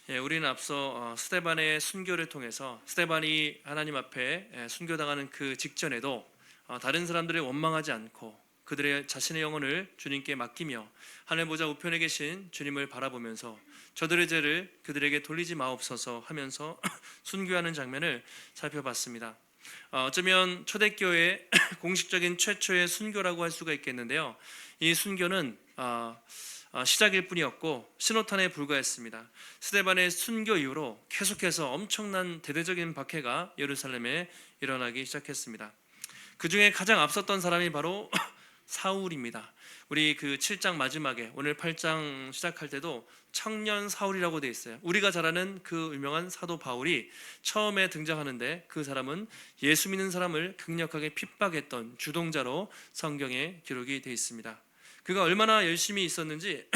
우리는 앞서 스데반의 순교를 통해서 스데반이 하나님 앞에 순교당하는 그 직전에도 다른 사람들을 원망하지 않고 그들의 자신의 영혼을 주님께 맡기며 하늘 보좌 우편에 계신 주님을 바라보면서 저들의 죄를 그들에게 돌리지 마옵소서 하면서 순교하는 장면을 살펴봤습니다. 어쩌면 초대교회의 공식적인 최초의 순교라고 할 수가 있겠는데요. 이 순교는 시작일 뿐이었고 신호탄에 불과했습니다. 스데반의 순교 이후로 계속해서 엄청난 대대적인 박해가 예루살렘에 일어나기 시작했습니다. 그 중에 가장 앞섰던 사람이 바로 사울입니다. 우리 그 7장 마지막에 오늘 8장 시작할 때도 청년 사울이라고 되어 있어요. 우리가 잘 아는 그 유명한 사도 바울이 처음에 등장하는데 그 사람은 예수 믿는 사람을 강력하게 핍박했던 주동자로 성경에 기록이 되어 있습니다. 그가 얼마나 열심히 있었는지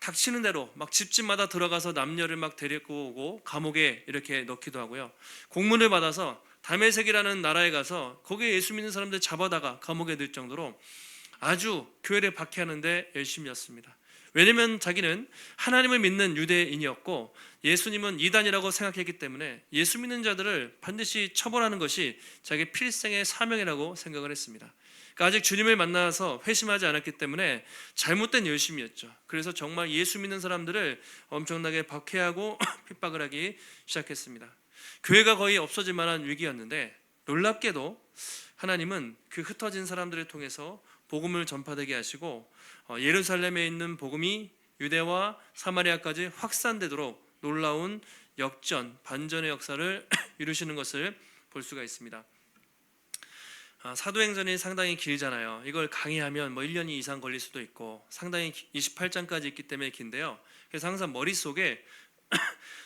닥치는 대로 막 집집마다 들어가서 남녀를 막 데리고 오고 감옥에 이렇게 넣기도 하고요. 공문을 받아서 다메섹이라는 나라에 가서 거기에 예수 믿는 사람들 잡아다가 감옥에 넣을 정도로 아주 교회를 박해하는데 열심이었습니다. 왜냐하면 자기는 하나님을 믿는 유대인이었고 예수님은 이단이라고 생각했기 때문에 예수 믿는 자들을 반드시 처벌하는 것이 자기의 필생의 사명이라고 생각을 했습니다. 그러니까 아직 주님을 만나서 회심하지 않았기 때문에 잘못된 열심이었죠. 그래서 정말 예수 믿는 사람들을 엄청나게 박해하고 핍박을 하기 시작했습니다. 교회가 거의 없어질 만한 위기였는데 놀랍게도 하나님은 그 흩어진 사람들을 통해서 복음을 전파되게 하시고 예루살렘에 있는 복음이 유대와 사마리아까지 확산되도록 놀라운 역전, 반전의 역사를 이루시는 것을 볼 수가 있습니다. 사도행전이 상당히 길잖아요. 이걸 강의하면 1년 이상 걸릴 수도 있고 상당히 28장까지 있기 때문에 긴데요. 그래서 항상 머릿속에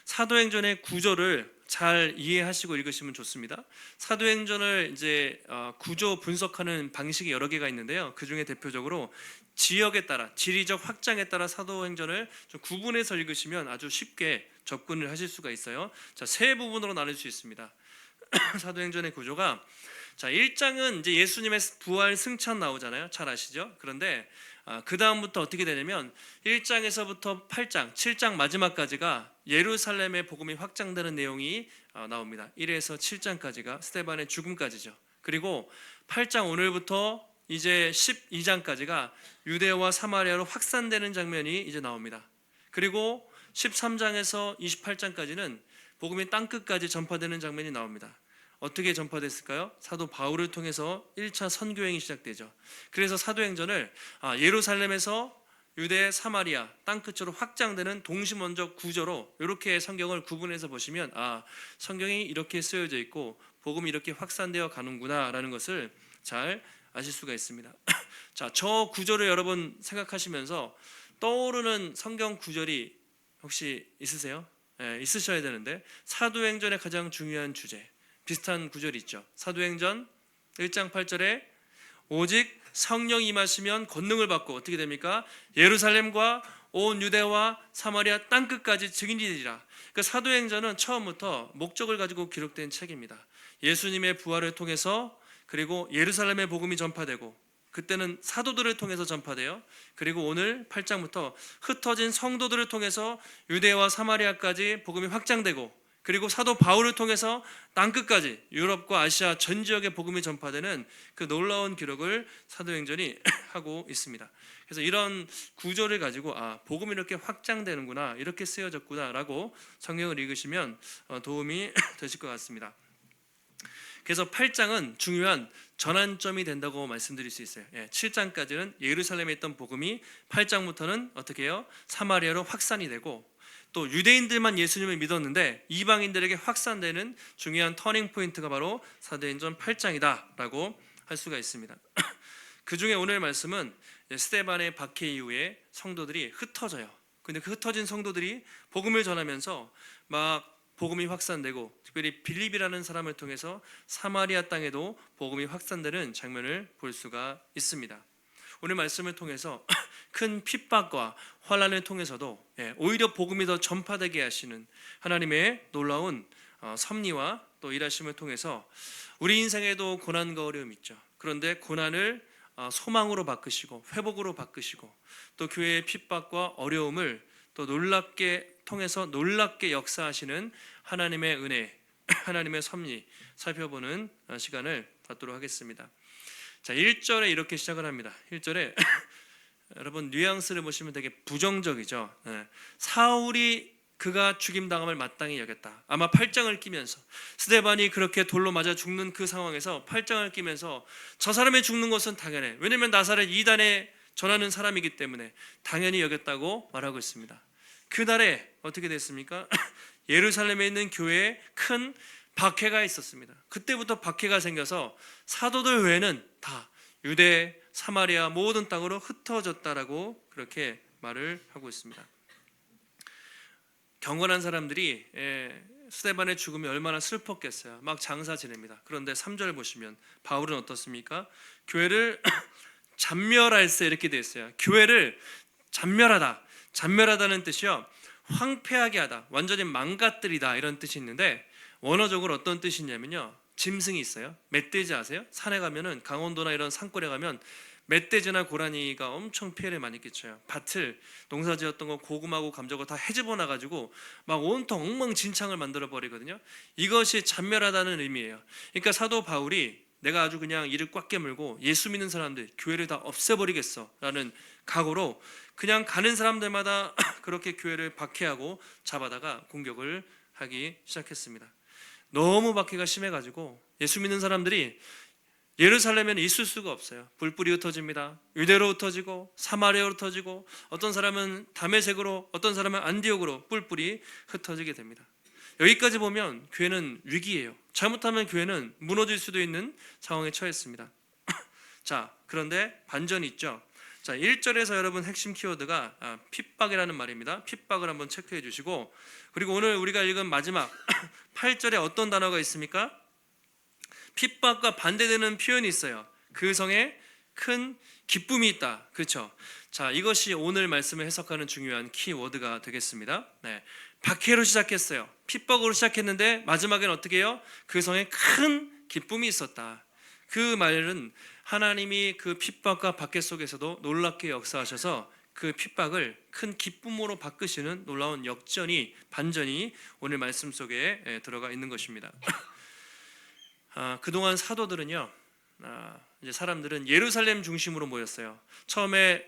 사도행전의 구조를 잘 이해하시고 읽으시면 좋습니다. 사도행전을 이제 구조 분석하는 방식이 여러 개가 있는데요. 그 중에 대표적으로 지역에 따라, 지리적 확장에 따라 사도행전을 좀 구분해서 읽으시면 아주 쉽게 접근을 하실 수가 있어요. 자, 세 부분으로 나눌 수 있습니다. 사도행전의 구조가, 자, 1장은 이제 예수님의 부활 승천 나오잖아요. 잘 아시죠? 그런데 그 다음부터 어떻게 되냐면 1장에서부터 8장, 7장 마지막까지가 예루살렘의 복음이 확장되는 내용이 나옵니다. 1에서 7장까지가 스데반의 죽음까지죠. 그리고 8장 오늘부터 이제 12장까지가 유대와 사마리아로 확산되는 장면이 이제 나옵니다. 그리고 13장에서 28장까지는 복음이 땅끝까지 전파되는 장면이 나옵니다. 어떻게 전파됐을까요? 사도 바울을 통해서 1차 선교행이 시작되죠. 그래서 사도행전을 예루살렘에서 유대, 사마리아, 땅끝으로 확장되는 동시원적 구조로 이렇게 성경을 구분해서 보시면 성경이 이렇게 쓰여져 있고 복음이 이렇게 확산되어 가는구나 라는 것을 잘 아실 수가 있습니다. 자, 저 구조를 여러분 생각하시면서 떠오르는 성경 구절이 혹시 있으세요? 있으셔야 되는데 사도행전의 가장 중요한 주제, 비슷한 구절이 있죠. 사도행전 1장 8절에 오직 성령 임하시면 권능을 받고 어떻게 됩니까? 예루살렘과 온 유대와 사마리아 땅끝까지 증인이 되리라. 그러니까 사도행전은 처음부터 목적을 가지고 기록된 책입니다. 예수님의 부활을 통해서, 그리고 예루살렘의 복음이 전파되고, 그때는 사도들을 통해서 전파돼요. 그리고 오늘 8장부터 흩어진 성도들을 통해서 유대와 사마리아까지 복음이 확장되고, 그리고 사도 바울을 통해서 땅끝까지 유럽과 아시아 전 지역에 복음이 전파되는 그 놀라운 기록을 사도행전이 하고 있습니다. 그래서 이런 구조를 가지고 복음이 이렇게 확장되는구나, 이렇게 쓰여졌구나 라고 성경을 읽으시면 도움이 되실 것 같습니다. 그래서 8장은 중요한 전환점이 된다고 말씀드릴 수 있어요. 7장까지는 예루살렘에 있던 복음이 8장부터는 어떻게 해요? 사마리아로 확산이 되고, 또 유대인들만 예수님을 믿었는데 이방인들에게 확산되는 중요한 터닝 포인트가 바로 사도행전 8장이다라고 할 수가 있습니다. 그 중에 오늘 말씀은 스데반의 박해 이후에 성도들이 흩어져요. 근데 그 흩어진 성도들이 복음을 전하면서 막 복음이 확산되고, 특별히 빌립이라는 사람을 통해서 사마리아 땅에도 복음이 확산되는 장면을 볼 수가 있습니다. 오늘 말씀을 통해서 큰 핍박과 환난을 통해서도 오히려 복음이 더 전파되게 하시는 하나님의 놀라운 섭리와 또 일하심을 통해서 우리 인생에도 고난과 어려움이 있죠. 그런데 고난을 소망으로 바꾸시고 회복으로 바꾸시고, 또 교회의 핍박과 어려움을 또 놀랍게 통해서 놀랍게 역사하시는 하나님의 은혜, 하나님의 섭리 살펴보는 시간을 갖도록 하겠습니다. 자, 1절에 이렇게 시작을 합니다. 1절에 여러분 뉘앙스를 보시면 되게 부정적이죠. 사울이 그가 죽임당함을 마땅히 여겼다. 아마 팔짱을 끼면서 스데반이 그렇게 돌로 맞아 죽는 그 상황에서 팔짱을 끼면서 저 사람의 죽는 것은 당연해. 왜냐하면 나사렛 이단에 전하는 사람이기 때문에 당연히 여겼다고 말하고 있습니다. 그날에 어떻게 됐습니까? 예루살렘에 있는 교회에 큰 박해가 있었습니다. 그때부터 박해가 생겨서 사도들 외에는 다 유대, 사마리아 모든 땅으로 흩어졌다라고 그렇게 말을 하고 있습니다. 경건한 사람들이 스데반의 죽음이 얼마나 슬펐겠어요. 막 장사 지냅니다. 그런데 3절 보시면 바울은 어떻습니까? 교회를 잔멸할세 이렇게 되어 있어요. 교회를 잔멸하다. 잔멸하다는 뜻이요, 황폐하게 하다, 완전히 망가뜨리다 이런 뜻이 있는데 원어적으로 어떤 뜻이 있냐면요, 짐승이 있어요. 멧돼지 아세요? 산에 가면은 강원도나 이런 산골에 가면 멧돼지나 고라니가 엄청 피해를 많이 끼쳐요. 밭을 농사지었던 거 고구마고 감자고 다 헤집어 놔가지고 막 온통 엉망진창을 만들어 버리거든요. 이것이 잔멸하다는 의미예요. 그러니까 사도 바울이 내가 아주 그냥 이를 꽉 깨물고 예수 믿는 사람들 교회를 다 없애버리겠어 라는 각오로 그냥 가는 사람들마다 그렇게 교회를 박해하고 잡아다가 공격을 하기 시작했습니다. 너무 박해가 심해가지고 예수 믿는 사람들이 예루살렘에는 있을 수가 없어요. 불불이 흩어집니다. 유대로 흩어지고 사마리아로 흩어지고 어떤 사람은 다메섹으로, 어떤 사람은 안디옥으로 뿔뿔이 흩어지게 됩니다. 여기까지 보면 교회는 위기예요. 잘못하면 교회는 무너질 수도 있는 상황에 처했습니다. 자, 그런데 반전이 있죠. 자, 1절에서 여러분 핵심 키워드가 핍박이라는 말입니다. 핍박을 한번 체크해 주시고, 그리고 오늘 우리가 읽은 마지막 8절에 어떤 단어가 있습니까? 핍박과 반대되는 표현이 있어요. 그 성에 큰 기쁨이 있다. 그렇죠? 자, 이것이 오늘 말씀을 해석하는 중요한 키워드가 되겠습니다. 박해로 시작했어요. 핍박으로 시작했는데 마지막에는 어떻게 해요? 그 성에 큰 기쁨이 있었다. 그 말은 하나님이 그 핍박과 박해 속에서도 놀랍게 역사하셔서 그 핍박을 큰 기쁨으로 바꾸시는 놀라운 역전이, 반전이 오늘 말씀 속에 들어가 있는 것입니다. 그동안 사도들은요, 이제 사람들은 예루살렘 중심으로 모였어요. 처음에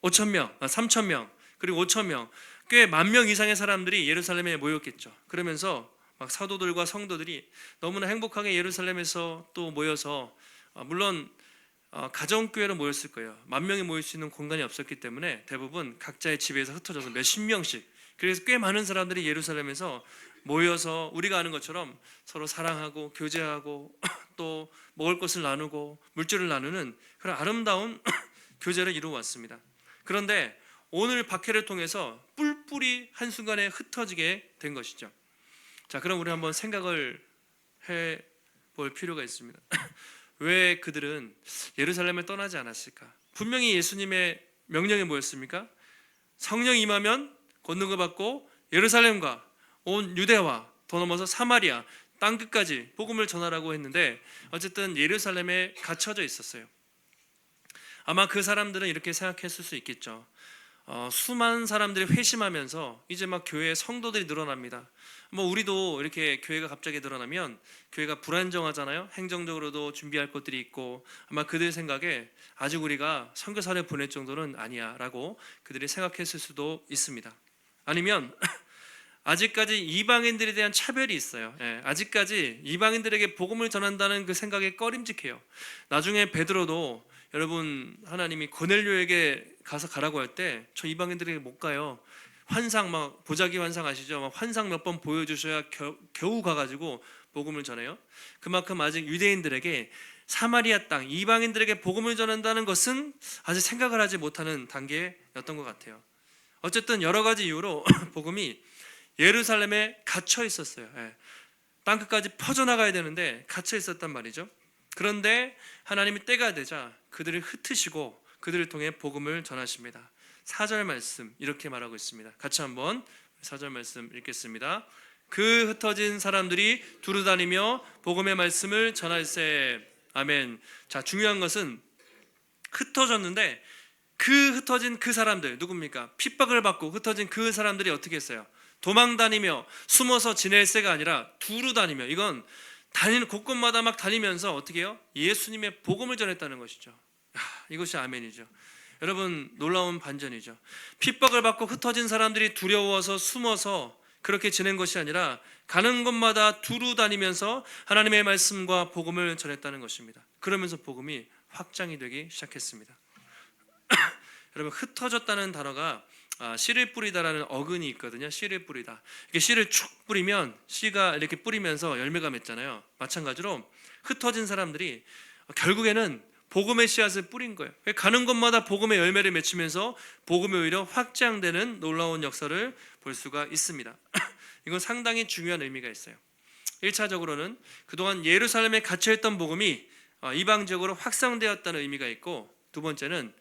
5,000명, 3,000명, 그리고 5,000명, 꽤 10,000명 이상의 사람들이 예루살렘에 모였겠죠. 그러면서 막 사도들과 성도들이 너무나 행복하게 예루살렘에서 또 모여서, 물론 가정교회로 모였을 거예요. 10,000명이 모일 수 있는 공간이 없었기 때문에 대부분 각자의 집에서 흩어져서 몇십 명씩, 그래서 꽤 많은 사람들이 예루살렘에서 모여서 우리가 아는 것처럼 서로 사랑하고 교제하고 또 먹을 것을 나누고 물질을 나누는 그런 아름다운 교제를 이루어왔습니다. 그런데 오늘 박해를 통해서 뿔뿔이 한순간에 흩어지게 된 것이죠. 자, 그럼 우리 한번 생각을 해볼 필요가 있습니다. 왜 그들은 예루살렘을 떠나지 않았을까? 분명히 예수님의 명령에 뭐였습니까? 성령 임하면 권능을 받고 예루살렘과 온 유대와 더 넘어서 사마리아 땅끝까지 복음을 전하라고 했는데 어쨌든 예루살렘에 갇혀져 있었어요. 아마 그 사람들은 이렇게 생각했을 수 있겠죠. 수많은 사람들이 회심하면서 이제 막 교회에 성도들이 늘어납니다. 우리도 이렇게 교회가 갑자기 늘어나면 교회가 불안정하잖아요. 행정적으로도 준비할 것들이 있고, 아마 그들 생각에 아직 우리가 선교사를 보낼 정도는 아니야 라고 그들이 생각했을 수도 있습니다. 아니면 아직까지 이방인들에 대한 차별이 있어요. 아직까지 이방인들에게 복음을 전한다는 그 생각에 꺼림직해요. 나중에 베드로도, 여러분 하나님이 고넬료에게 가서 가라고 할 때 저 이방인들에게 못 가요. 환상, 막 보자기 환상 아시죠? 막 환상 몇 번 보여주셔야 겨우 가가지고 복음을 전해요. 그만큼 아직 유대인들에게 사마리아 땅, 이방인들에게 복음을 전한다는 것은 아직 생각을 하지 못하는 단계였던 것 같아요. 어쨌든 여러 가지 이유로 복음이 예루살렘에 갇혀 있었어요. 땅끝까지 퍼져나가야 되는데 갇혀 있었단 말이죠. 그런데 하나님이 때가 되자 그들을 흩으시고 그들을 통해 복음을 전하십니다. 4절 말씀 이렇게 말하고 있습니다. 같이 한번 4절 말씀 읽겠습니다. 그 흩어진 사람들이 두루 다니며 복음의 말씀을 전할세. 아멘. 자, 중요한 것은 흩어졌는데 그 흩어진 그 사람들 누굽니까? 핍박을 받고 흩어진 그 사람들이 어떻게 했어요? 도망 다니며 숨어서 지낼 새가 아니라 두루 다니며, 이건 다니는 곳곳마다 막 다니면서 어떻게 해요? 예수님의 복음을 전했다는 것이죠. 이것이 아멘이죠. 여러분, 놀라운 반전이죠. 핍박을 받고 흩어진 사람들이 두려워서 숨어서 그렇게 지낸 것이 아니라 가는 곳마다 두루 다니면서 하나님의 말씀과 복음을 전했다는 것입니다. 그러면서 복음이 확장이 되기 시작했습니다. 여러분, 흩어졌다는 단어가 씨를 뿌리다라는 어근이 있거든요. 씨를 뿌리다. 이렇게 씨를 쭉 뿌리면 씨가 이렇게 뿌리면서 열매가 맺잖아요. 마찬가지로 흩어진 사람들이 결국에는 복음의 씨앗을 뿌린 거예요. 가는 곳마다 복음의 열매를 맺히면서 복음이 오히려 확장되는 놀라운 역사를 볼 수가 있습니다. 이건 상당히 중요한 의미가 있어요. 1차적으로는 그동안 예루살렘에 갇혀있던 복음이 이방 지역으로 확산되었다는 의미가 있고, 두 번째는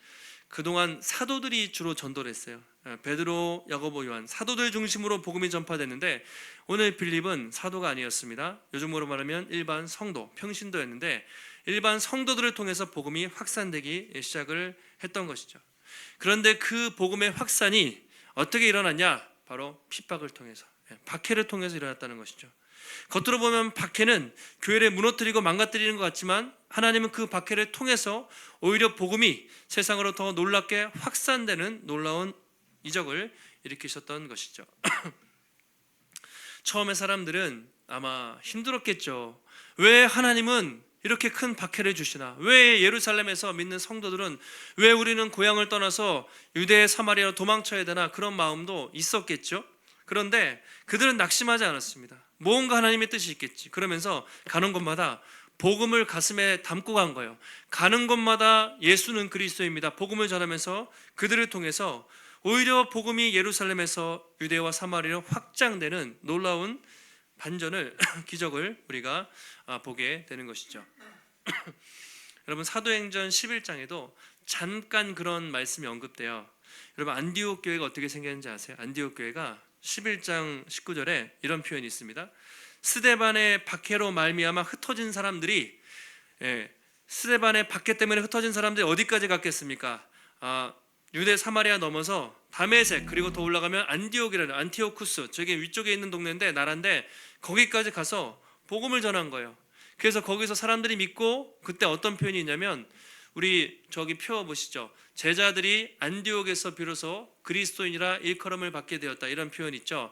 그동안 사도들이 주로 전도를 했어요. 베드로, 야고보, 요한, 사도들 중심으로 복음이 전파됐는데, 오늘 빌립은 사도가 아니었습니다. 요즘으로 말하면 일반 성도, 평신도였는데 일반 성도들을 통해서 복음이 확산되기 시작을 했던 것이죠. 그런데 그 복음의 확산이 어떻게 일어났냐? 바로 핍박을 통해서, 박해를 통해서 일어났다는 것이죠. 겉으로 보면 박해는 교회를 무너뜨리고 망가뜨리는 것 같지만, 하나님은 그 박해를 통해서 오히려 복음이 세상으로 더 놀랍게 확산되는 놀라운 이적을 일으키셨던 것이죠. 처음에 사람들은 아마 힘들었겠죠. 왜 하나님은 이렇게 큰 박해를 주시나? 왜 예루살렘에서 믿는 성도들은 왜 우리는 고향을 떠나서 유대 사마리아로 도망쳐야 되나? 그런 마음도 있었겠죠. 그런데 그들은 낙심하지 않았습니다. 뭔가 하나님의 뜻이 있겠지. 그러면서 가는 곳마다 복음을 가슴에 담고 간 거예요. 가는 곳마다 예수는 그리스도입니다. 복음을 전하면서 그들을 통해서 오히려 복음이 예루살렘에서 유대와 사마리아로 확장되는 놀라운 반전을 기적을 우리가 보게 되는 것이죠. 여러분, 사도행전 11장에도 잠깐 그런 말씀이 언급돼요. 여러분, 안디옥 교회가 어떻게 생겼는지 아세요? 안디옥 교회가 11장 19절에 이런 표현이 있습니다. 스데반의 박해로 말미암아 흩어진 사람들이, 스데반의 박해 때문에 흩어진 사람들이 어디까지 갔겠습니까? 유대 사마리아 넘어서 다메섹, 그리고 더 올라가면 안디옥이라는, 안티오쿠스, 저기 위쪽에 있는 동네인데, 나라인데 거기까지 가서 복음을 전한 거예요. 그래서 거기서 사람들이 믿고, 그때 어떤 표현이 있냐면, 우리 저기 펴보시죠. 제자들이 안디옥에서 비로소 그리스도인이라 일컬음을 받게 되었다, 이런 표현 있죠.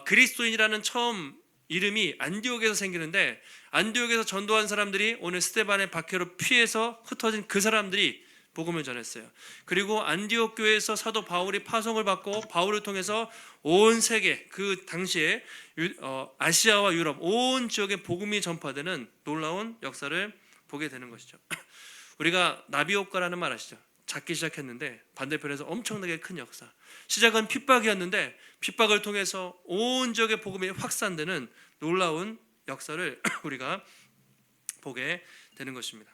그리스도인이라는 처음 이름이 안디옥에서 생기는데, 안디옥에서 전도한 사람들이 오늘 스데반의 박해로 피해서 흩어진 그 사람들이 복음을 전했어요. 그리고 안디옥 교회에서 사도 바울이 파송을 받고 바울을 통해서 온 세계, 그 당시에 아시아와 유럽 온 지역에 복음이 전파되는 놀라운 역사를 보게 되는 것이죠. 우리가 나비효과라는 말 아시죠? 작게 시작했는데 반대편에서 엄청나게 큰 역사. 시작은 핍박이었는데 핍박을 통해서 온 지역의 복음이 확산되는 놀라운 역사를 우리가 보게 되는 것입니다.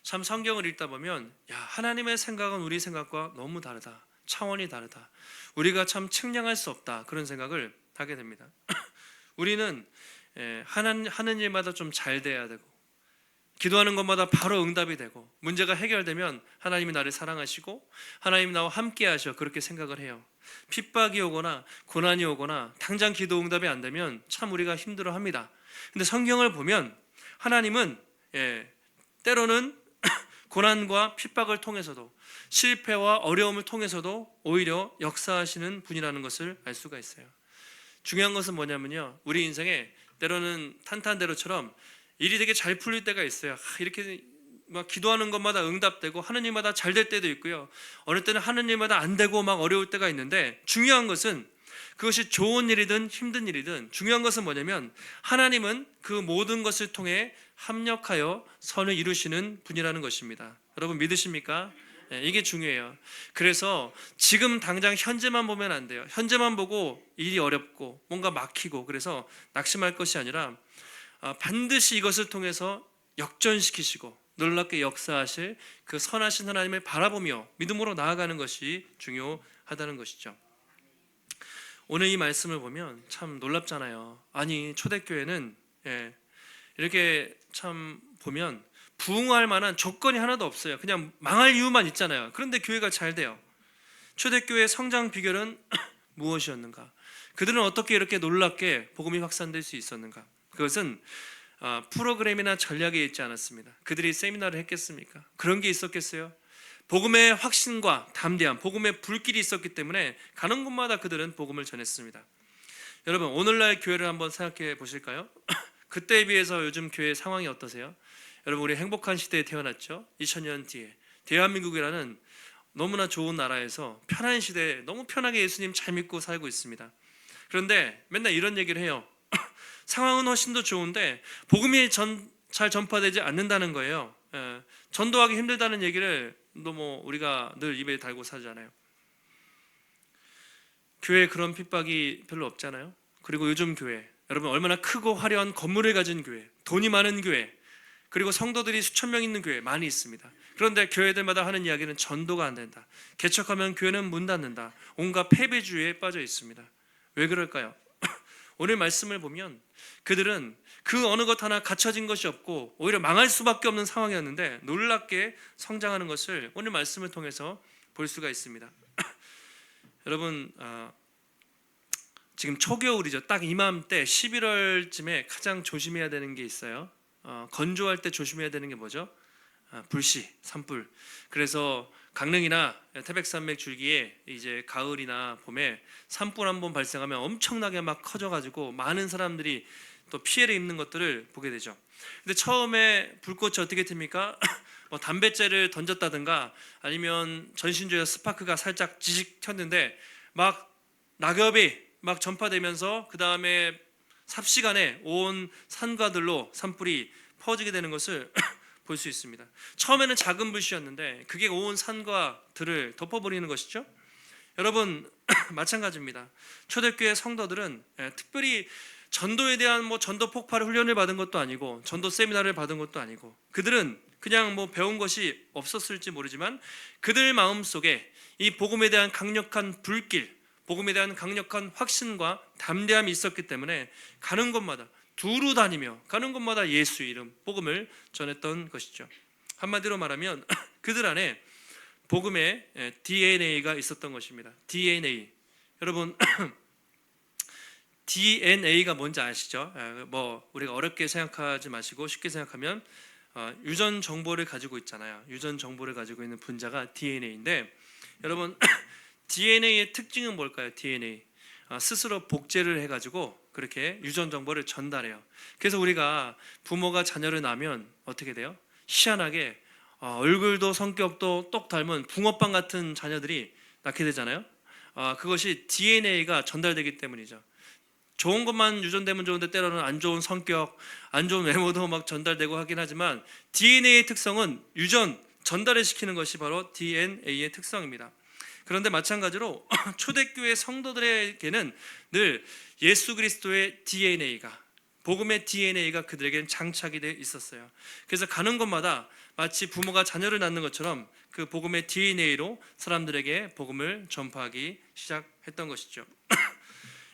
참, 성경을 읽다 보면 하나님의 생각은 우리 생각과 너무 다르다, 차원이 다르다, 우리가 참 측량할 수 없다, 그런 생각을 하게 됩니다. 우리는 하는 일마다 좀 잘 돼야 되고, 기도하는 것마다 바로 응답이 되고, 문제가 해결되면 하나님이 나를 사랑하시고 하나님이 나와 함께 하셔, 그렇게 생각을 해요. 핍박이 오거나 고난이 오거나 당장 기도 응답이 안 되면 참 우리가 힘들어합니다. 근데 성경을 보면 하나님은 때로는 고난과 핍박을 통해서도, 실패와 어려움을 통해서도 오히려 역사하시는 분이라는 것을 알 수가 있어요. 중요한 것은 뭐냐면요, 우리 인생에 때로는 탄탄대로처럼 일이 되게 잘 풀릴 때가 있어요. 이렇게 막 기도하는 것마다 응답되고 하는 일마다 잘 될 때도 있고요, 어느 때는 하는 일마다 안 되고 막 어려울 때가 있는데, 중요한 것은 그것이 좋은 일이든 힘든 일이든 중요한 것은 뭐냐면, 하나님은 그 모든 것을 통해 합력하여 선을 이루시는 분이라는 것입니다. 여러분, 믿으십니까? 이게 중요해요. 그래서 지금 당장 현재만 보면 안 돼요. 현재만 보고 일이 어렵고 뭔가 막히고 그래서 낙심할 것이 아니라 반드시 이것을 통해서 역전시키시고 놀랍게 역사하실 그 선하신 하나님을 바라보며 믿음으로 나아가는 것이 중요하다는 것이죠. 오늘 이 말씀을 보면 참 놀랍잖아요. 아니, 초대교회는 이렇게 참 보면 부흥할 만한 조건이 하나도 없어요. 그냥 망할 이유만 있잖아요. 그런데 교회가 잘 돼요. 초대교회의 성장 비결은 무엇이었는가? 그들은 어떻게 이렇게 놀랍게 복음이 확산될 수 있었는가? 그것은 프로그램이나 전략에 있지 않았습니다. 그들이 세미나를 했겠습니까? 그런 게 있었겠어요? 복음의 확신과 담대함, 복음의 불길이 있었기 때문에 가는 곳마다 그들은 복음을 전했습니다. 여러분, 오늘날 교회를 한번 생각해 보실까요? 그때에 비해서 요즘 교회 상황이 어떠세요? 여러분, 우리 행복한 시대에 태어났죠? 2000년 뒤에 대한민국이라는 너무나 좋은 나라에서 편한 시대에 너무 편하게 예수님 잘 믿고 살고 있습니다. 그런데 맨날 이런 얘기를 해요. 상황은 훨씬 더 좋은데 복음이 잘 전파되지 않는다는 거예요. 전도하기 힘들다는 얘기를 너무 우리가 늘 입에 달고 살잖아요. 교회에 그런 핍박이 별로 없잖아요. 그리고 요즘 교회, 여러분 얼마나 크고 화려한 건물을 가진 교회, 돈이 많은 교회, 그리고 성도들이 수천 명 있는 교회 많이 있습니다. 그런데 교회들마다 하는 이야기는 전도가 안 된다. 개척하면 교회는 문 닫는다. 온갖 패배주의에 빠져 있습니다. 왜 그럴까요? 오늘 말씀을 보면 그들은 그 어느 것 하나 갖춰진 것이 없고 오히려 망할 수밖에 없는 상황이었는데 놀랍게 성장하는 것을 오늘 말씀을 통해서 볼 수가 있습니다. 여러분, 지금 초겨울이죠. 딱 이맘때 11월쯤에 가장 조심해야 되는 게 있어요. 건조할 때 조심해야 되는 게 뭐죠? 불씨, 산불. 그래서 강릉이나 태백산맥 줄기에 이제 가을이나 봄에 산불 한번 발생하면 엄청나게 막 커져가지고 많은 사람들이 또 피해를 입는 것들을 보게 되죠. 근데 처음에 불꽃이 어떻게 틉니까? 뭐 담뱃재를 던졌다든가 아니면 전신주에 스파크가 살짝 지직 켰는데 막 낙엽이 막 전파되면서 그 다음에 삽시간에 온 산과들로 산불이 퍼지게 되는 것을 볼 수 있습니다. 처음에는 작은 불씨였는데 그게 온 산과 들을 덮어버리는 것이죠. 여러분 마찬가지입니다. 초대교회 성도들은 특별히 전도에 대한 전도 폭발 훈련을 받은 것도 아니고 전도 세미나를 받은 것도 아니고 그들은 그냥 배운 것이 없었을지 모르지만 그들 마음속에 이 복음에 대한 강력한 불길, 복음에 대한 강력한 확신과 담대함이 있었기 때문에 가는 곳마다 두루 다니며 가는 곳마다 예수 이름, 복음을 전했던 것이죠. 한마디로 말하면 그들 안에 복음의 DNA가 있었던 것입니다. DNA. 여러분 DNA가 뭔지 아시죠? 우리가 어렵게 생각하지 마시고 쉽게 생각하면 유전 정보를 가지고 있잖아요. 유전 정보를 가지고 있는 분자가 DNA인데 여러분 DNA의 특징은 뭘까요? DNA 스스로 복제를 해가지고 그렇게 유전 정보를 전달해요. 그래서 우리가 부모가 자녀를 낳으면 어떻게 돼요? 희한하게 얼굴도 성격도 똑 닮은 붕어빵 같은 자녀들이 낳게 되잖아요. 그것이 DNA가 전달되기 때문이죠. 좋은 것만 유전되면 좋은데 때로는 안 좋은 성격, 안 좋은 외모도 막 전달되고 하긴 하지만 DNA의 특성은 유전 전달을 시키는 것이 바로 DNA의 특성입니다. 그런데 마찬가지로 초대교회 성도들에게는 늘 예수 그리스도의 DNA가, 복음의 DNA가 그들에게는 장착이 되어 있었어요. 그래서 가는 곳마다 마치 부모가 자녀를 낳는 것처럼 그 복음의 DNA로 사람들에게 복음을 전파하기 시작했던 것이죠.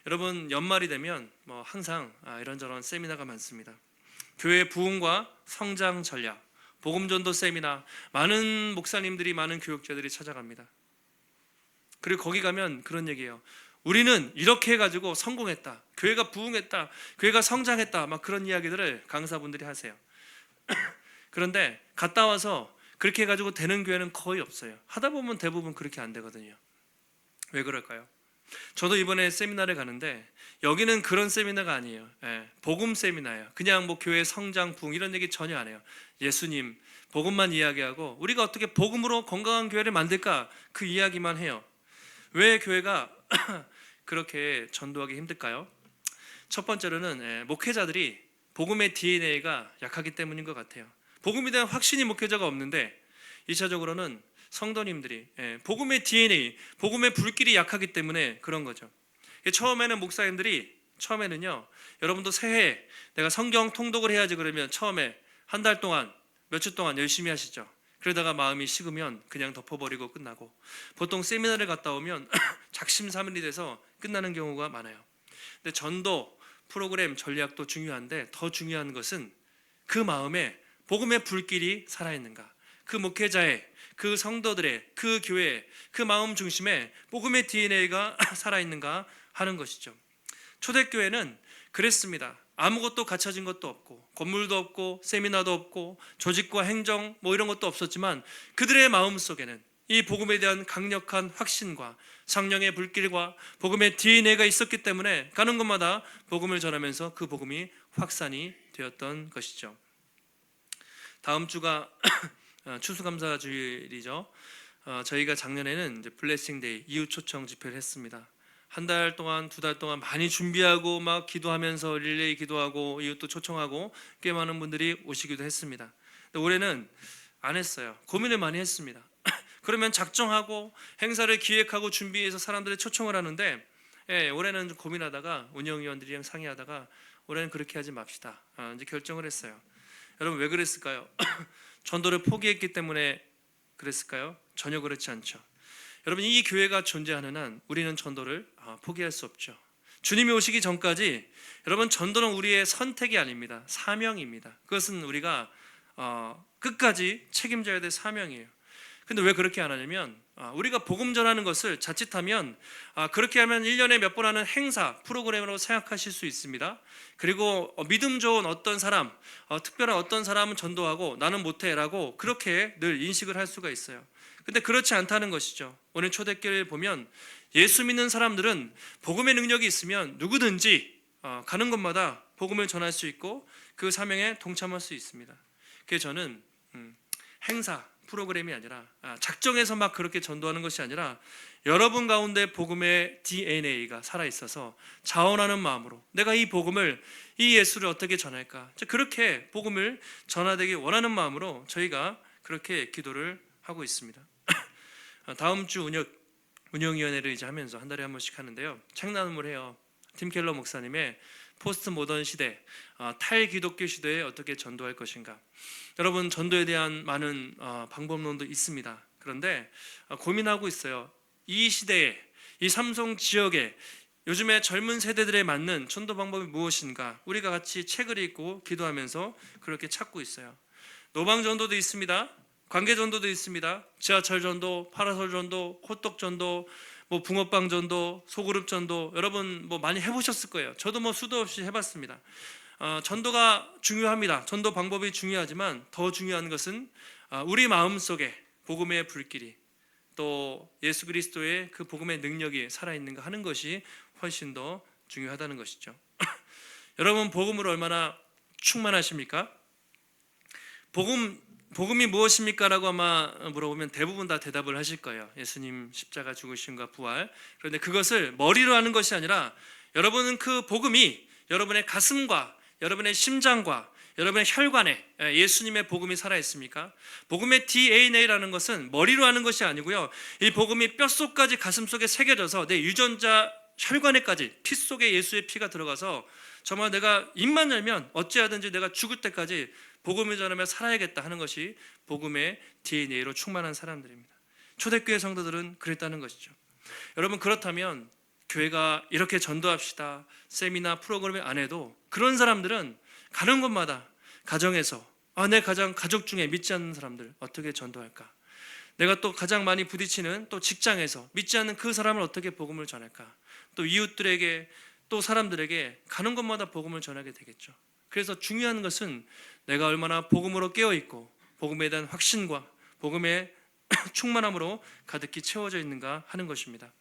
여러분 연말이 되면 항상 이런저런 세미나가 많습니다. 교회 부흥과 성장 전략, 복음전도 세미나, 많은 목사님들이 많은 교육자들이 찾아갑니다. 그리고 거기 가면 그런 얘기예요. 우리는 이렇게 해가지고 성공했다, 교회가 부흥했다, 교회가 성장했다, 막 그런 이야기들을 강사분들이 하세요. 그런데 갔다 와서 그렇게 해가지고 되는 교회는 거의 없어요. 하다 보면 대부분 그렇게 안 되거든요. 왜 그럴까요? 저도 이번에 세미나를 가는데 여기는 그런 세미나가 아니에요. 복음 세미나예요. 그냥 교회 성장 부흥 이런 얘기 전혀 안 해요. 예수님 복음만 이야기하고 우리가 어떻게 복음으로 건강한 교회를 만들까 그 이야기만 해요. 왜 교회가 그렇게 전도하기 힘들까요? 첫 번째로는 목회자들이 복음의 DNA가 약하기 때문인 것 같아요. 복음에 대한 확신이 목회자가 없는데 2차적으로는 성도님들이 복음의 DNA, 복음의 불길이 약하기 때문에 그런 거죠. 처음에는 목사님들이 여러분도 새해 내가 성경 통독을 해야지 그러면 처음에 한 달 동안 몇 주 동안 열심히 하시죠. 그러다가 마음이 식으면 그냥 덮어버리고 끝나고 보통 세미나를 갔다 오면 작심삼일이 돼서 끝나는 경우가 많아요. 근데 전도 프로그램 전략도 중요한데 더 중요한 것은 그 마음에 복음의 불길이 살아있는가, 그 목회자의 그 성도들의, 그 교회, 그 마음 중심에 복음의 DNA가 살아있는가 하는 것이죠. 초대교회는 그랬습니다. 아무것도 갖춰진 것도 없고 건물도 없고 세미나도 없고 조직과 행정 이런 것도 없었지만 그들의 마음속에는 이 복음에 대한 강력한 확신과 성령의 불길과 복음의 DNA가 있었기 때문에 가는 곳마다 복음을 전하면서 그 복음이 확산이 되었던 것이죠. 다음 주가 추수감사 주일이죠. 저희가 작년에는 이제 블레싱데이 이웃 초청 집회를 했습니다. 한 달 동안, 두 달 동안 많이 준비하고 막 기도하면서 릴레이 기도하고 이웃도 초청하고 꽤 많은 분들이 오시기도 했습니다. 근데 올해는 안 했어요. 고민을 많이 했습니다. 그러면 작정하고 행사를 기획하고 준비해서 사람들의 초청을 하는데 올해는 좀 고민하다가 운영위원들이랑 상의하다가 올해는 그렇게 하지 맙시다. 이제 결정을 했어요. 여러분 왜 그랬을까요? 전도를 포기했기 때문에 그랬을까요? 전혀 그렇지 않죠. 여러분 이 교회가 존재하는 한 우리는 전도를 포기할 수 없죠. 주님이 오시기 전까지 여러분 전도는 우리의 선택이 아닙니다. 사명입니다. 그것은 우리가 끝까지 책임져야 될 사명이에요. 근데 왜 그렇게 안 하냐면 우리가 복음 전하는 것을 자칫하면 그렇게 하면 1년에 몇 번 하는 행사, 프로그램으로 생각하실 수 있습니다. 그리고 믿음 좋은 어떤 사람, 특별한 어떤 사람은 전도하고 나는 못해라고 그렇게 늘 인식을 할 수가 있어요. 근데 그렇지 않다는 것이죠. 오늘 초대교회를 보면 예수 믿는 사람들은 복음의 능력이 있으면 누구든지 가는 곳마다 복음을 전할 수 있고 그 사명에 동참할 수 있습니다. 그래서 저는 행사, 프로그램이 아니라 작정해서 막 그렇게 전도하는 것이 아니라 여러분 가운데 복음의 DNA가 살아있어서 자원하는 마음으로 내가 이 복음을, 이 예수를 어떻게 전할까, 그렇게 복음을 전하되기 원하는 마음으로 저희가 그렇게 기도를 하고 있습니다. 다음 주 운영위원회를 이제 하면서 한 달에 한 번씩 하는데요, 책나눔을 해요. 팀 켈러 목사님의 포스트 모던 시대, 탈기독교 시대에 어떻게 전도할 것인가. 여러분 전도에 대한 많은 방법론도 있습니다. 그런데 고민하고 있어요. 이 시대에, 이 삼성 지역에 요즘에 젊은 세대들에 맞는 전도 방법이 무엇인가, 우리가 같이 책을 읽고 기도하면서 그렇게 찾고 있어요. 노방 전도도 있습니다. 관계 전도도 있습니다. 지하철 전도, 파라솔 전도, 호떡 전도, 붕어빵 전도, 소그룹 전도, 여러분 많이 해보셨을 거예요. 저도 수도 없이 해봤습니다. 전도가 중요합니다. 전도 방법이 중요하지만 더 중요한 것은 우리 마음속에 복음의 불길이, 또 예수 그리스도의 그 복음의 능력이 살아있는가 하는 것이 훨씬 더 중요하다는 것이죠. 여러분 복음으로 얼마나 충만하십니까? 복음이 무엇입니까? 라고 아마 물어보면 대부분 다 대답을 하실 거예요. 예수님 십자가 죽으심과 부활. 그런데 그것을 머리로 하는 것이 아니라 여러분은 그 복음이 여러분의 가슴과 여러분의 심장과 여러분의 혈관에 예수님의 복음이 살아있습니까? 복음의 DNA라는 것은 머리로 하는 것이 아니고요, 이 복음이 뼛속까지 가슴속에 새겨져서 내 유전자 혈관에까지, 피 속에 예수의 피가 들어가서 정말 내가 입만 열면 어찌하든지 내가 죽을 때까지 복음을 전하며 살아야겠다 하는 것이 복음의 DNA로 충만한 사람들입니다. 초대교회 성도들은 그랬다는 것이죠. 여러분 그렇다면 교회가 이렇게 전도합시다, 세미나 프로그램 안 해도 그런 사람들은 가는 곳마다 가정에서 내 가족 중에 믿지 않는 사람들 어떻게 전도할까, 내가 또 가장 많이 부딪히는 또 직장에서 믿지 않는 그 사람을 어떻게 복음을 전할까, 또 이웃들에게, 또 사람들에게 가는 곳마다 복음을 전하게 되겠죠. 그래서 중요한 것은 내가 얼마나 복음으로 깨어있고 복음에 대한 확신과 복음의 충만함으로 가득히 채워져 있는가 하는 것입니다.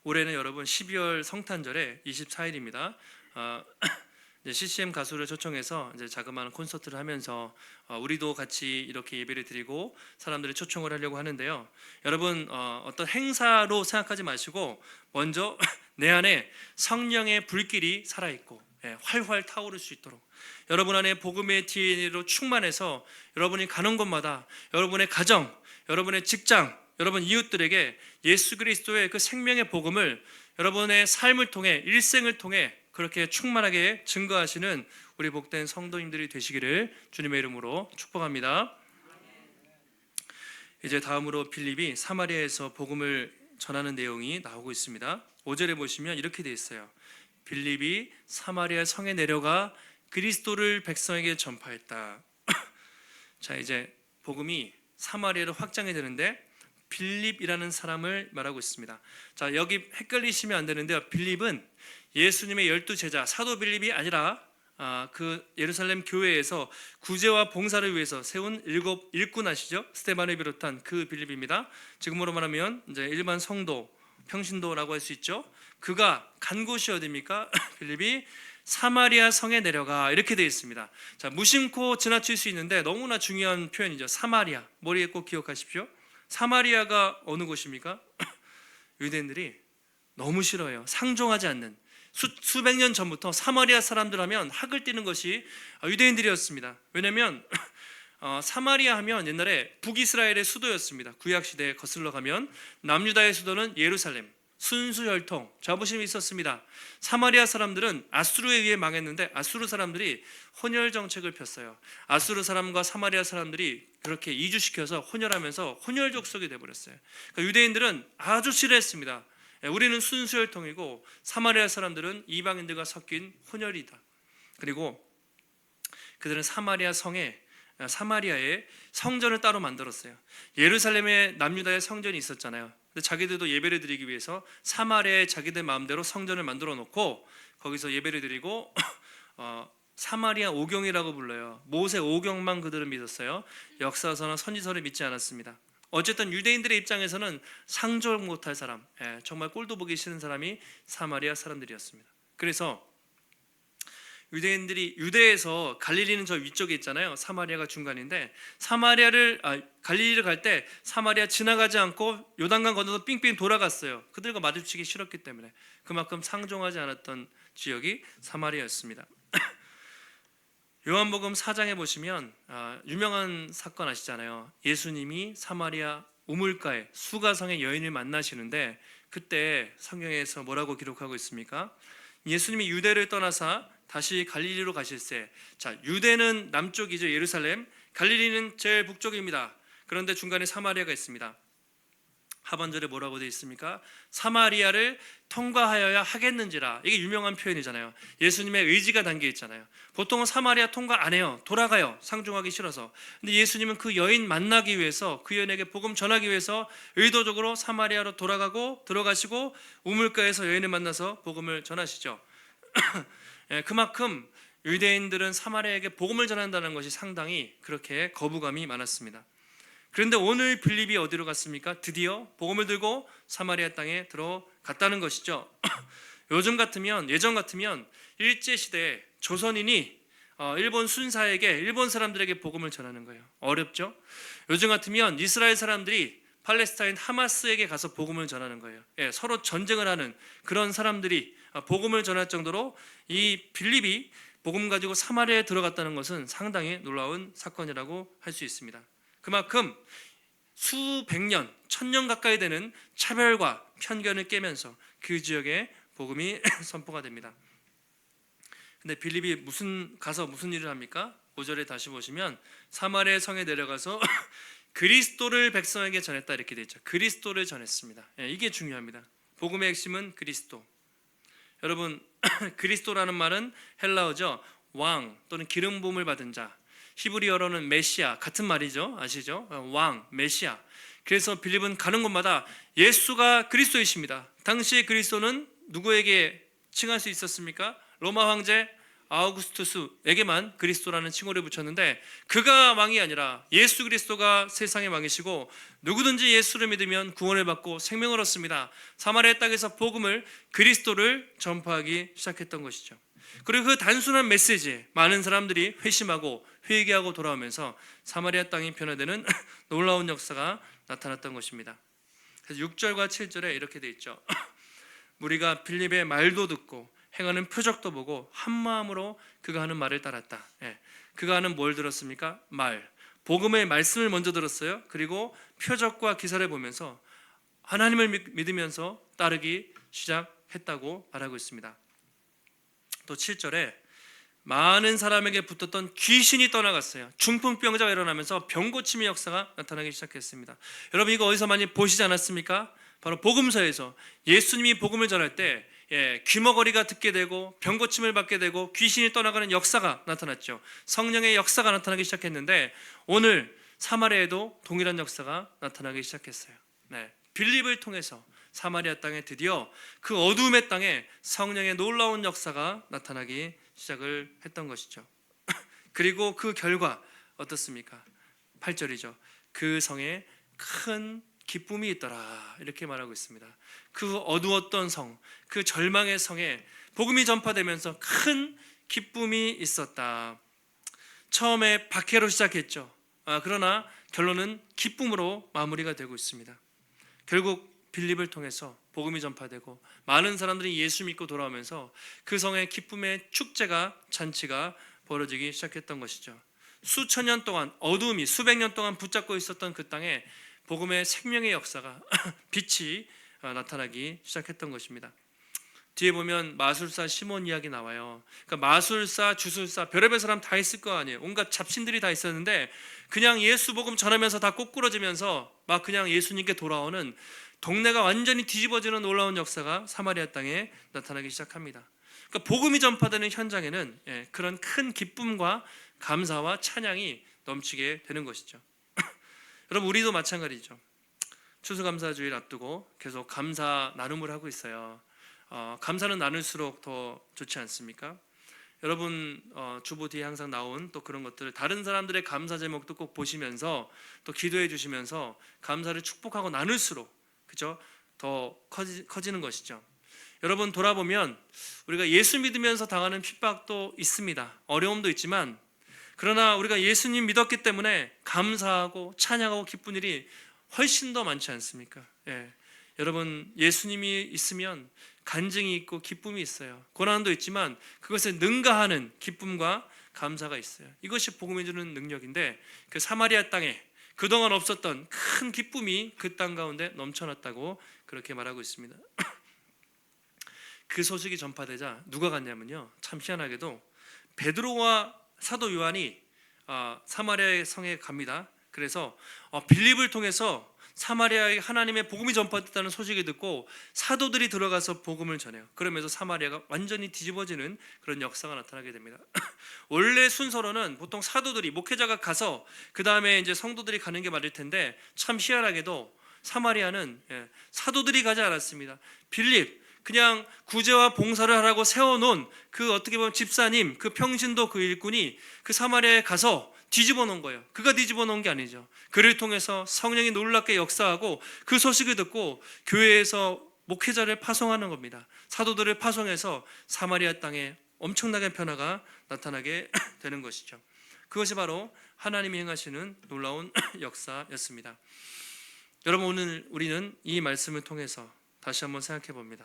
올해는 여러분 12월 성탄절에 24일입니다. CCM 가수를 초청해서 이제 자그마한 콘서트를 하면서 우리도 같이 이렇게 예배를 드리고 사람들이 초청을 하려고 하는데요. 여러분 어떤 행사로 생각하지 마시고 먼저 내 안에 성령의 불길이 살아있고 활활 타오를 수 있도록 여러분 안에 복음의 DNA로 충만해서 여러분이 가는 곳마다 여러분의 가정, 여러분의 직장, 여러분 이웃들에게 예수 그리스도의 그 생명의 복음을 여러분의 삶을 통해, 일생을 통해 그렇게 충만하게 증거하시는 우리 복된 성도님들이 되시기를 주님의 이름으로 축복합니다. 이제 다음으로 빌립이 사마리아에서 복음을 전하는 내용이 나오고 있습니다. 5절에 보시면 이렇게 되어 있어요. 빌립이 사마리아 성에 내려가 그리스도를 백성에게 전파했다. 자, 이제 복음이 사마리아로 확장이 되는데 빌립이라는 사람을 말하고 있습니다. 자, 여기 헷갈리시면 안 되는데요. 빌립은 예수님의 12제자 사도 빌립이 아니라 그 예루살렘 교회에서 구제와 봉사를 위해서 세운 일꾼 아시죠? 스데반을 비롯한 그 빌립입니다. 지금으로 말하면 이제 일반 성도, 평신도라고 할 수 있죠. 그가 간 곳이 어디입니까? 빌립이 사마리아 성에 내려가 이렇게 되어 있습니다. 자, 무심코 지나칠 수 있는데 너무나 중요한 표현이죠. 사마리아, 머리에 꼭 기억하십시오. 사마리아가 어느 곳입니까? 유대인들이 너무 싫어해요. 상종하지 않는, 수백 년 전부터 사마리아 사람들 하면 학을 띠는 것이 유대인들이었습니다. 왜냐하면 사마리아 하면 옛날에 북이스라엘의 수도였습니다. 구약시대에 거슬러 가면 남유다의 수도는 예루살렘, 순수혈통, 자부심이 있었습니다. 사마리아 사람들은 아수르에 의해 망했는데 아수르 사람들이 혼혈 정책을 폈어요. 아수르 사람과 사마리아 사람들이 그렇게 이주시켜서 혼혈하면서 혼혈 족속이 되어버렸어요. 그러니까 유대인들은 아주 싫어했습니다. 우리는 순수혈통이고 사마리아 사람들은 이방인들과 섞인 혼혈이다. 그리고 그들은 사마리아에 성전을 따로 만들었어요. 예루살렘에 남유다의 성전이 있었잖아요. 근데 자기들도 예배를 드리기 위해서 사마리아에 자기들 마음대로 성전을 만들어 놓고 거기서 예배를 드리고 사마리아 오경이라고 불러요. 모세 오경만 그들은 믿었어요. 역사서나 선지서를 믿지 않았습니다. 어쨌든 유대인들의 입장에서는 상종 못할 사람, 정말 꼴도 보기 싫은 사람이 사마리아 사람들이었습니다. 그래서 유대인들이 유대에서 갈릴리는 저 위쪽에 있잖아요. 사마리아가 중간인데 갈릴리를 갈 때 사마리아 지나가지 않고 요단강 건너서 삥삥 돌아갔어요. 그들과 마주치기 싫었기 때문에. 그만큼 상종하지 않았던 지역이 사마리아였습니다. 요한복음 4장에 보시면 유명한 사건 아시잖아요. 예수님이 사마리아 우물가에 수가성의 여인을 만나시는데 그때 성경에서 뭐라고 기록하고 있습니까? 예수님이 유대를 떠나사 다시 갈릴리로 가실새, 자, 유대는 남쪽이죠. 예루살렘. 갈릴리는 제일 북쪽입니다. 그런데 중간에 사마리아가 있습니다. 하반절에 뭐라고 되어 있습니까? 사마리아를 통과하여야 하겠는지라. 이게 유명한 표현이잖아요. 예수님의 의지가 담겨 있잖아요. 보통은 사마리아 통과 안 해요. 돌아가요. 상종하기 싫어서. 근데 예수님은 그 여인 만나기 위해서, 그 여인에게 복음 전하기 위해서 의도적으로 사마리아로 돌아가고 들어가시고 우물가에서 여인을 만나서 복음을 전하시죠. 그만큼 유대인들은 사마리아에게 복음을 전한다는 것이 상당히 그렇게 거부감이 많았습니다. 그런데 오늘 빌립이 어디로 갔습니까? 드디어 복음을 들고 사마리아 땅에 들어갔다는 것이죠. 예전 같으면 일제시대에 조선인이 일본 순사에게, 일본 사람들에게 복음을 전하는 거예요. 어렵죠? 요즘 같으면 이스라엘 사람들이 팔레스타인 하마스에게 가서 복음을 전하는 거예요. 서로 전쟁을 하는 그런 사람들이 복음을 전할 정도로 이 빌립이 복음 가지고 사마리아에 들어갔다는 것은 상당히 놀라운 사건이라고 할 수 있습니다. 그만큼 수백 년, 1000년 가까이 되는 차별과 편견을 깨면서 그 지역에 복음이 선포가 됩니다. 근데 빌립이 가서 무슨 일을 합니까? 5절에 다시 보시면 사마리아 성에 내려가서 그리스도를 백성에게 전했다 이렇게 되어 있죠. 그리스도를 전했습니다. 이게 중요합니다. 복음의 핵심은 그리스도. 여러분, 그리스도라는 말은 헬라어죠. 왕 또는 기름 부음을 받은 자. 히브리어로는 메시아 같은 말이죠. 아시죠? 왕, 메시아. 그래서 빌립은 가는 곳마다 예수가 그리스도이십니다. 당시의 그리스도는 누구에게 칭할 수 있었습니까? 로마 황제 아우구스투스에게만 그리스도라는 칭호를 붙였는데 그가 왕이 아니라 예수 그리스도가 세상의 왕이시고 누구든지 예수를 믿으면 구원을 받고 생명을 얻습니다. 사마리아 땅에서 복음을, 그리스도를 전파하기 시작했던 것이죠. 그리고 그 단순한 메시지에 많은 사람들이 회심하고 회개하고 돌아오면서 사마리아 땅이 변화되는 놀라운 역사가 나타났던 것입니다. 그래서 6절과 7절에 이렇게 돼 있죠. 우리가 빌립의 말도 듣고 행하는 표적도 보고 한 마음으로 그가 하는 말을 따랐다. 그가 하는 뭘 들었습니까? 복음의 말씀을 먼저 들었어요. 그리고 표적과 기사를 보면서 하나님을 믿으면서 따르기 시작했다고 말하고 있습니다. 또 7절에 많은 사람에게 붙었던 귀신이 떠나갔어요. 중풍병자가 일어나면서 병고침의 역사가 나타나기 시작했습니다. 여러분, 이거 어디서 많이 보시지 않았습니까? 바로 복음서에서 예수님이 복음을 전할 때 귀머거리가 듣게 되고 병고침을 받게 되고 귀신이 떠나가는 역사가 나타났죠. 성령의 역사가 나타나기 시작했는데 오늘 사마리아에도 동일한 역사가 나타나기 시작했어요. 네, 빌립을 통해서 사마리아 땅에 드디어 그 어두움의 땅에 성령의 놀라운 역사가 나타나기 시작을 했던 것이죠. 그리고 그 결과 어떻습니까? 8절이죠. 그 성에 큰 기쁨이 있더라, 이렇게 말하고 있습니다. 그 어두웠던 성, 그 절망의 성에 복음이 전파되면서 큰 기쁨이 있었다. 처음에 박해로 시작했죠. 그러나 결론은 기쁨으로 마무리가 되고 있습니다. 결국 빌립을 통해서 복음이 전파되고 많은 사람들이 예수 믿고 돌아오면서 그 성에 기쁨의 축제가, 잔치가 벌어지기 시작했던 것이죠. 수천 년 동안 어두움이 수백 년 동안 붙잡고 있었던 그 땅에 복음의 생명의 역사가 빛이 나타나기 시작했던 것입니다. 뒤에 보면 마술사 시몬 이야기 나와요. 그러니까 마술사, 주술사, 별의별 사람 다 있을 거 아니에요. 온갖 잡신들이 다 있었는데 그냥 예수 복음 전하면서 다 꼬꾸러지면서 막 그냥 예수님께 돌아오는, 동네가 완전히 뒤집어지는 놀라운 역사가 사마리아 땅에 나타나기 시작합니다. 그러니까 복음이 전파되는 현장에는 그런 큰 기쁨과 감사와 찬양이 넘치게 되는 것이죠. 여러분, 우리도 마찬가지죠. 추수감사주일 앞두고 계속 감사 나눔을 하고 있어요. 감사는 나눌수록 더 좋지 않습니까? 여러분, 주보 뒤에 항상 나온 또 그런 것들을 다른 사람들의 감사 제목도 꼭 보시면서 또 기도해 주시면서 감사를 축복하고 나눌수록, 그죠? 더 커지는 것이죠. 여러분, 돌아보면 우리가 예수 믿으면서 당하는 핍박도 있습니다. 어려움도 있지만, 그러나 우리가 예수님 믿었기 때문에 감사하고 찬양하고 기쁜 일이 훨씬 더 많지 않습니까? 여러분, 예수님이 있으면 간증이 있고 기쁨이 있어요. 고난도 있지만 그것을 능가하는 기쁨과 감사가 있어요. 이것이 복음이 주는 능력인데, 그 사마리아 땅에 그동안 없었던 큰 기쁨이 그 땅 가운데 넘쳐났다고 그렇게 말하고 있습니다. 그 소식이 전파되자 누가 갔냐면요, 참 희한하게도 베드로와 사도 요한이 사마리아의 성에 갑니다. 그래서 빌립을 통해서 사마리아에 하나님의 복음이 전파됐다는 소식을 듣고 사도들이 들어가서 복음을 전해요. 그러면서 사마리아가 완전히 뒤집어지는 그런 역사가 나타나게 됩니다. 원래 순서로는 보통 사도들이, 목회자가 가서 그 다음에 이제 성도들이 가는 게 맞을 텐데, 참 희한하게도 사마리아는 사도들이 가지 않았습니다. 빌립, 그냥 구제와 봉사를 하라고 세워놓은 그 어떻게 보면 집사님, 그 평신도 그 일꾼이 그 사마리아에 가서 뒤집어 놓은 거예요. 그가 뒤집어 놓은 게 아니죠. 그를 통해서 성령이 놀랍게 역사하고 그 소식을 듣고 교회에서 목회자를 파송하는 겁니다. 사도들을 파송해서 사마리아 땅에 엄청나게 변화가 나타나게 되는 것이죠. 그것이 바로 하나님이 행하시는 놀라운 역사였습니다. 여러분, 오늘 우리는 이 말씀을 통해서 다시 한번 생각해 봅니다.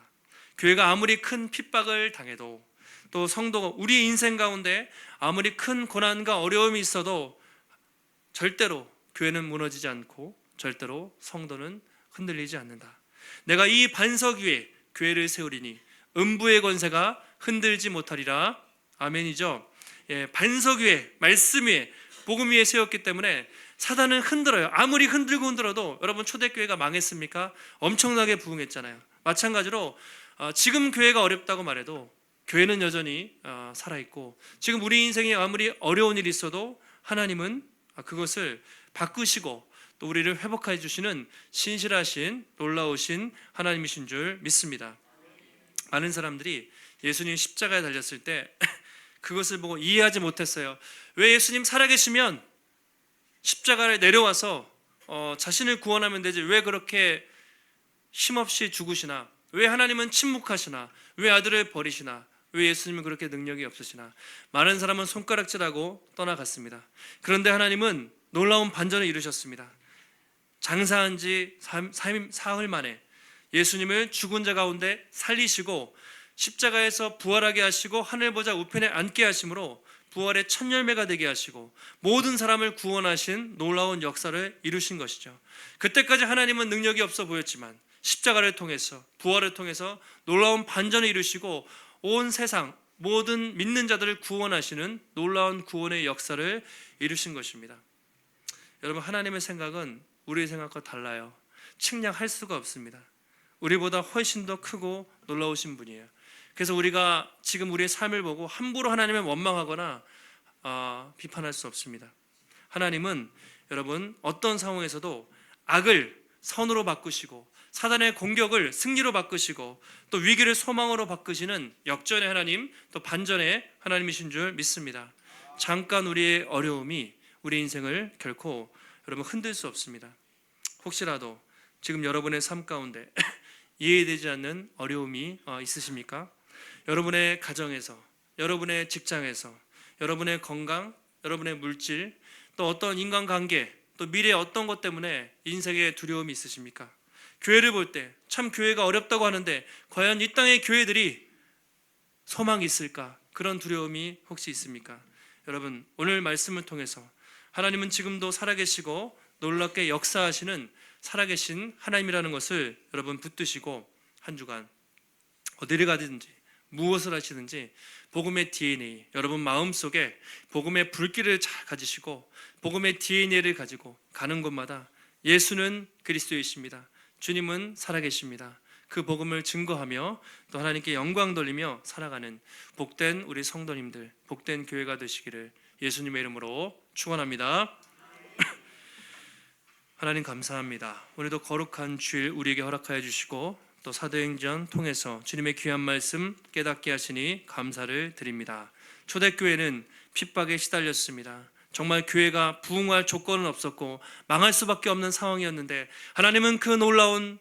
교회가 아무리 큰 핍박을 당해도, 또 성도가 우리 인생 가운데 아무리 큰 고난과 어려움이 있어도 절대로 교회는 무너지지 않고 절대로 성도는 흔들리지 않는다. 내가 이 반석 위에 교회를 세우리니 음부의 권세가 흔들지 못하리라. 아멘이죠. 반석 위에, 말씀 위에, 복음 위에 세웠기 때문에 사단은 흔들어요. 아무리 흔들어도 여러분, 초대교회가 망했습니까? 엄청나게 부흥했잖아요. 마찬가지로 지금 교회가 어렵다고 말해도 교회는 여전히 살아있고, 지금 우리 인생에 아무리 어려운 일이 있어도 하나님은 그것을 바꾸시고 또 우리를 회복해 주시는 신실하신 놀라우신 하나님이신 줄 믿습니다. 많은 사람들이 예수님 십자가에 달렸을 때 그것을 보고 이해하지 못했어요. 왜 예수님 살아계시면 십자가를 내려와서 자신을 구원하면 되지, 왜 그렇게 힘없이 죽으시나? 왜 하나님은 침묵하시나? 왜 아들을 버리시나? 왜 예수님은 그렇게 능력이 없으시나? 많은 사람은 손가락질하고 떠나갔습니다. 그런데 하나님은 놀라운 반전을 이루셨습니다. 장사한 지 사흘 만에 예수님을 죽은 자 가운데 살리시고 십자가에서 부활하게 하시고 하늘 보좌 우편에 앉게 하심으로 부활의 첫 열매가 되게 하시고 모든 사람을 구원하신 놀라운 역사를 이루신 것이죠. 그때까지 하나님은 능력이 없어 보였지만 십자가를 통해서, 부활을 통해서 놀라운 반전을 이루시고 온 세상 모든 믿는 자들을 구원하시는 놀라운 구원의 역사를 이루신 것입니다. 여러분, 하나님의 생각은 우리의 생각과 달라요. 측량할 수가 없습니다. 우리보다 훨씬 더 크고 놀라우신 분이에요. 그래서 우리가 지금 우리의 삶을 보고 함부로 하나님을 원망하거나 비판할 수 없습니다. 하나님은 여러분 어떤 상황에서도 악을 선으로 바꾸시고 사단의 공격을 승리로 바꾸시고 또 위기를 소망으로 바꾸시는 역전의 하나님, 또 반전의 하나님이신 줄 믿습니다. 잠깐 우리의 어려움이 우리 인생을 결코 여러분 흔들 수 없습니다. 혹시라도 지금 여러분의 삶 가운데 이해되지 않는 어려움이 있으십니까? 여러분의 가정에서, 여러분의 직장에서, 여러분의 건강, 여러분의 물질, 또 어떤 인간관계, 또 미래의 어떤 것 때문에 인생에 두려움이 있으십니까? 교회를 볼 때 참 교회가 어렵다고 하는데 과연 이 땅의 교회들이 소망이 있을까? 그런 두려움이 혹시 있습니까? 여러분, 오늘 말씀을 통해서 하나님은 지금도 살아계시고 놀랍게 역사하시는 살아계신 하나님이라는 것을 여러분 붙드시고 한 주간 어디를 가든지 무엇을 하시든지 복음의 DNA, 여러분 마음속에 복음의 불길을 잘 가지시고 복음의 DNA를 가지고 가는 곳마다 예수는 그리스도이십니다. 주님은 살아계십니다. 그 복음을 증거하며 또 하나님께 영광 돌리며 살아가는 복된 우리 성도님들, 복된 교회가 되시기를 예수님의 이름으로 축원합니다. 하나님 감사합니다. 오늘도 거룩한 주일 우리에게 허락하여 주시고 또 사도행전 통해서 주님의 귀한 말씀 깨닫게 하시니 감사를 드립니다. 초대교회는 핍박에 시달렸습니다. 정말 교회가 부흥할 조건은 없었고 망할 수밖에 없는 상황이었는데 하나님은 그 놀라운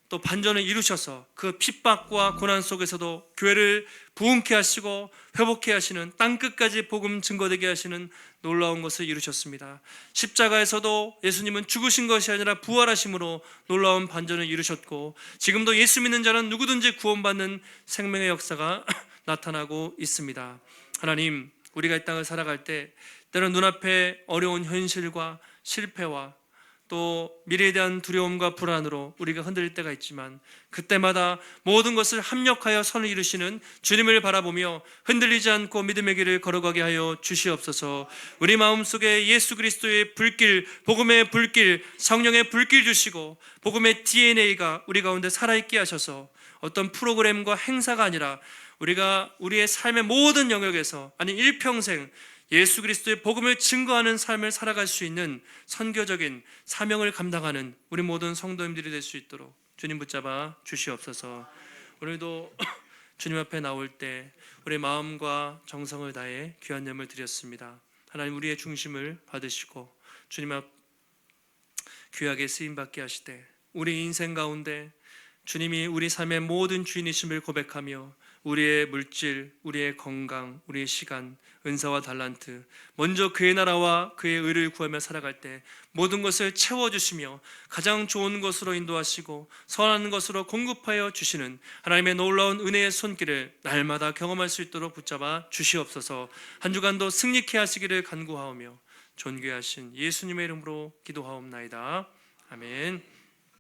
또 반전을 이루셔서 그 핍박과 고난 속에서도 교회를 부흥케 하시고 회복케 하시는 땅끝까지 복음 증거되게 하시는 놀라운 것을 이루셨습니다. 십자가에서도 예수님은 죽으신 것이 아니라 부활하심으로 놀라운 반전을 이루셨고 지금도 예수 믿는 자는 누구든지 구원받는 생명의 역사가 나타나고 있습니다. 하나님, 우리가 이 땅을 살아갈 때 때론 눈앞에 어려운 현실과 실패와 또 미래에 대한 두려움과 불안으로 우리가 흔들릴 때가 있지만 그때마다 모든 것을 합력하여 선을 이루시는 주님을 바라보며 흔들리지 않고 믿음의 길을 걸어가게 하여 주시옵소서. 우리 마음속에 예수 그리스도의 불길, 복음의 불길, 성령의 불길 주시고 복음의 DNA가 우리 가운데 살아있게 하셔서 어떤 프로그램과 행사가 아니라 우리가 우리의 삶의 모든 영역에서 아니 일평생 예수 그리스도의 복음을 증거하는 삶을 살아갈 수 있는 선교적인 사명을 감당하는 우리 모든 성도님들이 될 수 있도록 주님 붙잡아 주시옵소서. 오늘도 주님 앞에 나올 때 우리 마음과 정성을 다해 귀한 예물 드렸습니다. 하나님, 우리의 중심을 받으시고 주님 앞 귀하게 쓰임받게 하시되 우리 인생 가운데 주님이 우리 삶의 모든 주인이심을 고백하며 우리의 물질, 우리의 건강, 우리의 시간, 은사와 달란트, 먼저 그의 나라와 그의 의를 구하며 살아갈 때 모든 것을 채워주시며 가장 좋은 것으로 인도하시고 선한 것으로 공급하여 주시는 하나님의 놀라운 은혜의 손길을 날마다 경험할 수 있도록 붙잡아 주시옵소서. 한 주간도 승리케 하시기를 간구하오며 존귀하신 예수님의 이름으로 기도하옵나이다. 아멘.